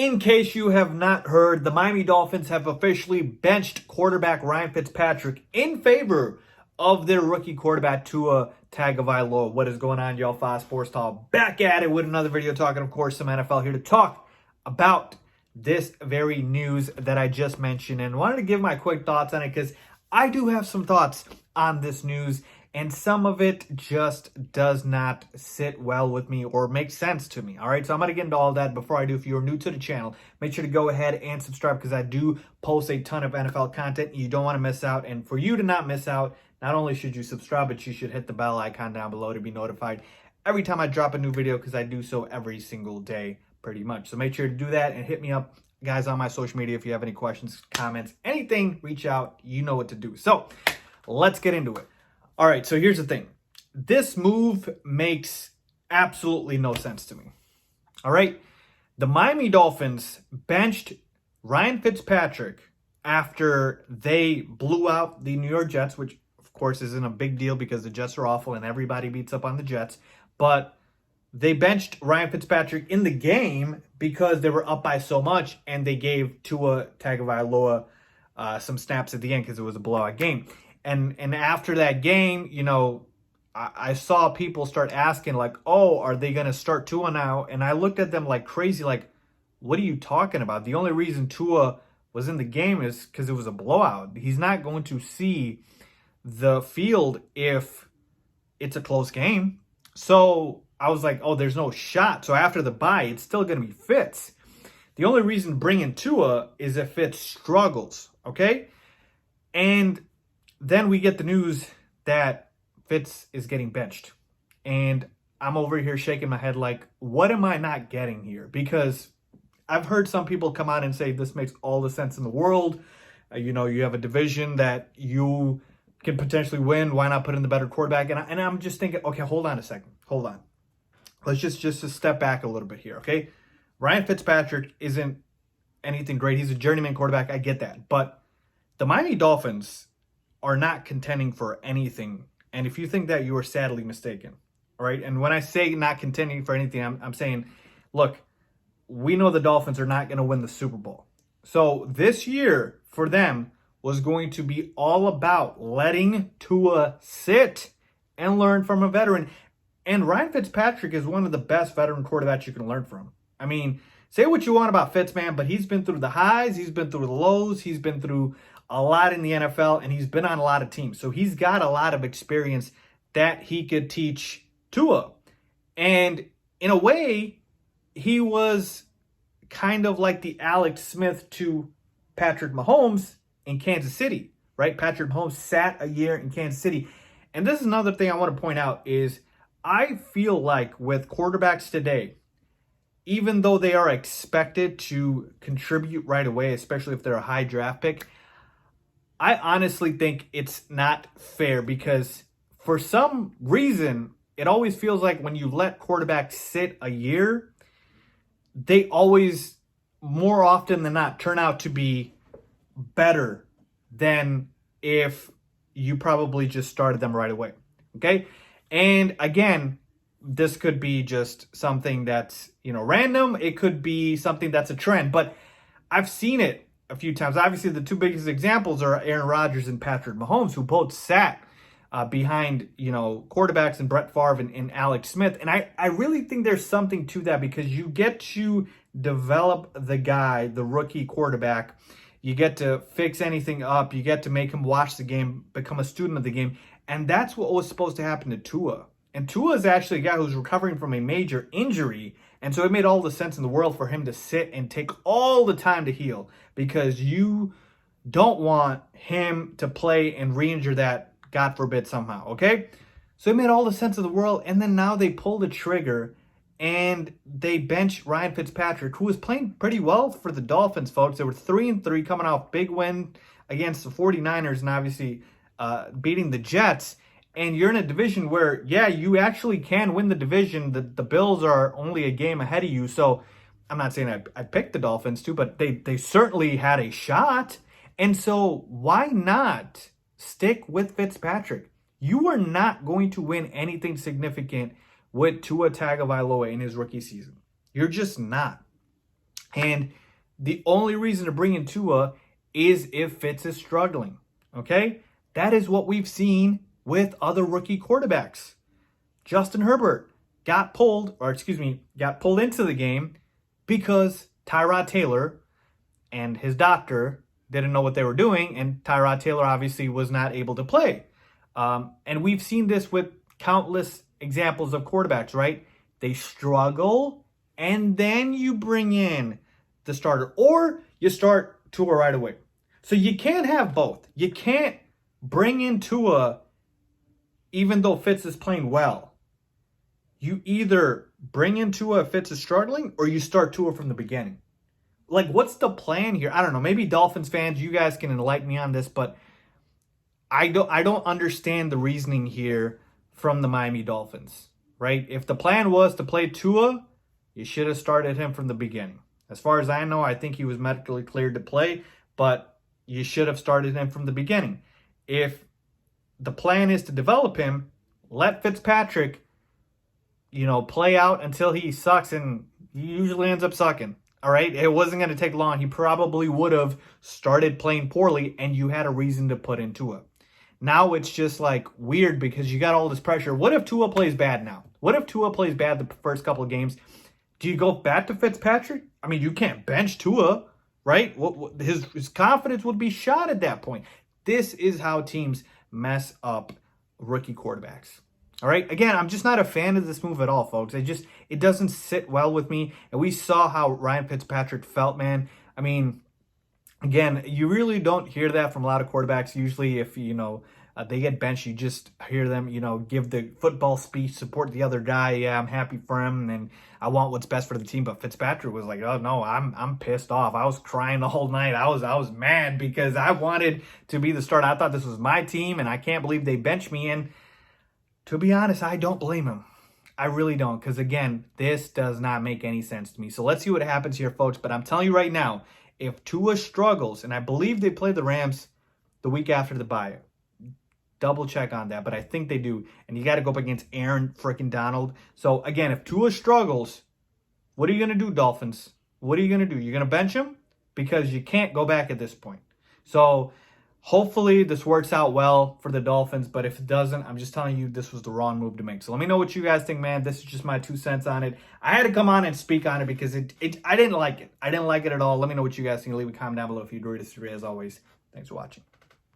In case you have not heard, the Miami Dolphins have officially benched quarterback Ryan Fitzpatrick in favor of their rookie quarterback Tua Tagovailoa. What is going on, y'all? Faiz Sports Talk back at it with another video talking, of course, some NFL here to talk about this very news that I just mentioned, and wanted to give my quick thoughts on it because I do have some thoughts on this news, and some of it just does not sit well with me or make sense to me. All right, so I'm going to get into all that. Before I do, if you're new to the channel, make sure to go ahead and subscribe because I do post a ton of NFL content. You don't want to miss out. And for you to not miss out, not only should you subscribe, but you should hit the bell icon down below to be notified every time I drop a new video because I do so every single day pretty much. So make sure to do that and hit me up, guys, on my social media if you have any questions, comments, anything, reach out. You know what to do. So let's get into it. All right, so here's the thing. This move makes absolutely no sense to me. All right, the Miami Dolphins benched Ryan Fitzpatrick after they blew out the New York Jets, which of course isn't a big deal because the Jets are awful and everybody beats up on the Jets. But they benched Ryan Fitzpatrick in the game because they were up by so much, and they gave Tua Tagovailoa some snaps at the end because it was a blowout game. And after that game, you know, I saw people start asking like, oh, are they going to start Tua now? And I looked at them like crazy, like, what are you talking about? The only reason Tua was in the game is because it was a blowout. He's not going to see the field if it's a close game. So I was like, oh, there's no shot. So after the bye, it's still going to be Fitz. The only reason bringing Tua is if Fitz struggles, okay? And then we get the news that Fitz is getting benched. And I'm over here shaking my head like, what am I not getting here? Because I've heard some people come out and say this makes all the sense in the world. You know, you have a division that you can potentially win. Why not put in the better quarterback? And I'm just thinking, okay, hold on a second. Hold on. Let's just step back a little bit here, okay? Ryan Fitzpatrick isn't anything great. He's a journeyman quarterback. I get that. But the Miami Dolphins are not contending for anything. And if you think that, you are sadly mistaken. All right. And when I say not contending for anything, I'm saying, look, we know the Dolphins are not going to win the Super Bowl. So this year for them was going to be all about letting Tua sit and learn from a veteran. And Ryan Fitzpatrick is one of the best veteran quarterbacks you can learn from. I mean, say what you want about Fitz, man, but he's been through the highs, he's been through the lows, he's been through a lot in the NFL, and he's been on a lot of teams. So he's got a lot of experience that he could teach Tua. And in a way, he was kind of like the Alex Smith to Patrick Mahomes in Kansas City, right? Patrick Mahomes sat a year in Kansas City. And this is another thing I want to point out is I feel like with quarterbacks today, even though they are expected to contribute right away, especially if they're a high draft pick, I honestly think it's not fair because for some reason, it always feels like when you let quarterbacks sit a year, they always, more often than not, turn out to be better than if you probably just started them right away, okay? And again, this could be just something that's, you know, random. It could be something that's a trend, but I've seen it a few times. Obviously, the two biggest examples are Aaron Rodgers and Patrick Mahomes, who both sat behind, you know, quarterbacks and Brett Favre and Alex Smith. And I really think there's something to that because you get to develop the guy, the rookie quarterback. You get to fix anything up. You get to make him watch the game, become a student of the game. And that's what was supposed to happen to Tua. And Tua is actually a guy who's recovering from a major injury. And so it made all the sense in the world for him to sit and take all the time to heal because you don't want him to play and re-injure that, God forbid, somehow, okay? So it made all the sense in the world. And then now they pull the trigger and they bench Ryan Fitzpatrick, who was playing pretty well for the Dolphins, folks. They were 3-3 coming off big win against the 49ers and obviously beating the Jets. And you're in a division where, yeah, you actually can win the division. The Bills are only a game ahead of you. So I'm not saying I picked the Dolphins too, but they certainly had a shot. And so why not stick with Fitzpatrick? You are not going to win anything significant with Tua Tagovailoa in his rookie season. You're just not. And the only reason to bring in Tua is if Fitz is struggling. Okay? That is what we've seen with other rookie quarterbacks. Justin Herbert got pulled into the game because Tyrod Taylor and his doctor didn't know what they were doing, and Tyrod Taylor obviously was not able to play. And we've seen this with countless examples of quarterbacks, right? They struggle, and then you bring in the starter, or you start Tua right away. So you can't have both. You can't bring in Tua even though Fitz is playing well. You either bring in Tua if Fitz is struggling, or you start Tua from the beginning. Like, what's the plan here? I don't know. Maybe Dolphins fans, you guys can enlighten me on this, but I don't understand the reasoning here from the Miami Dolphins, right? If the plan was to play Tua, you should have started him from the beginning. As far as I know, I think he was medically cleared to play, but you should have started him from the beginning. If the plan is to develop him, let Fitzpatrick, play out until he sucks, and he usually ends up sucking. All right, it wasn't going to take long. He probably would have started playing poorly, and you had a reason to put in Tua. Now it's just like weird because you got all this pressure. What if Tua plays bad now? What if Tua plays bad the first couple of games? Do you go back to Fitzpatrick? I mean, you can't bench Tua, right? His confidence would be shot at that point. This is how teams mess up rookie quarterbacks. All right. Again, I'm just not a fan of this move at all, folks. It doesn't sit well with me. And we saw how Ryan Fitzpatrick felt, man. I mean, again, you really don't hear that from a lot of quarterbacks. Usually if, they get benched, you just hear them, give the football speech, support the other guy. Yeah, I'm happy for him, and I want what's best for the team. But Fitzpatrick was like, oh, no, I'm pissed off. I was crying the whole night. I was mad because I wanted to be the starter. I thought this was my team, and I can't believe they benched me. And to be honest, I don't blame him. I really don't, because, again, this does not make any sense to me. So let's see what happens here, folks. But I'm telling you right now, if Tua struggles, and I believe they play the Rams the week after the bye, double check on that, but I think they do. And you got to go up against Aaron freaking Donald. So, again, if Tua struggles, what are you going to do, Dolphins? What are you going to do? You're going to bench him? Because you can't go back at this point. So, hopefully this works out well for the Dolphins, but if it doesn't, I'm just telling you this was the wrong move to make. So let me know what you guys think, man. This is just my 2 cents on it. I had to come on and speak on it because I didn't like it. I didn't like it at all. Let me know what you guys think. Leave a comment down below if you agree or disagree. As always, thanks for watching.